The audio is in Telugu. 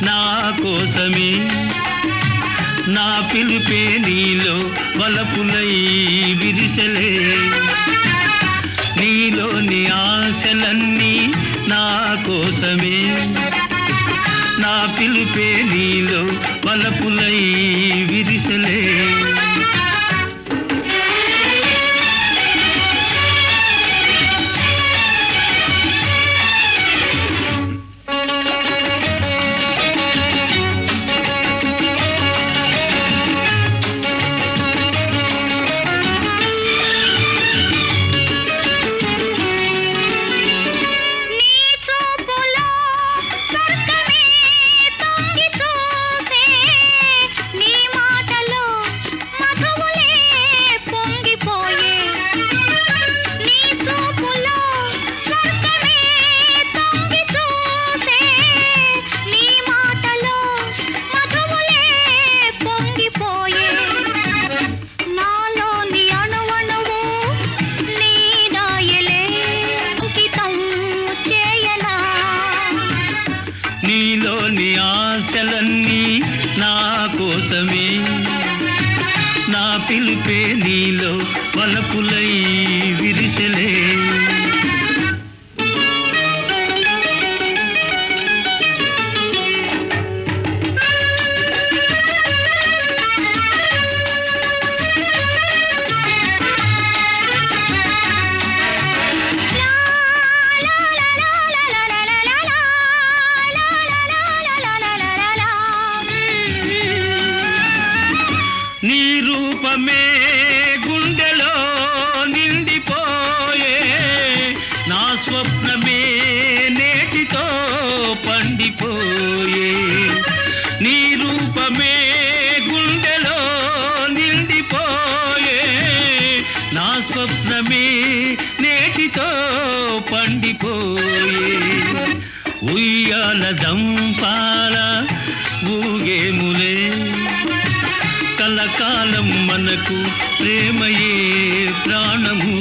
నా కోసమే నా పిలుపే నీలో వలపులై విరిసెలే నీలోని ఆశలన్నీ నా కోసమే నా పిలుపే నీలో వలపులై విరిసెలే నీలోని ఆశలన్నీ నా కోసమే నా పిలుపే నీలో వలపులై విరిసెలే నీ రూపమే గుండెలో నిండిపోయే నా స్వప్నమే నేటితో పండిపోయే నీ రూపమే గుండెలో నిండిపోయే నా స్వప్నమే నేటితో పండిపోయే ఉయ్యాల జంపాల ఊగేములే కలకాలం మనకు ప్రేమయే ప్రాణము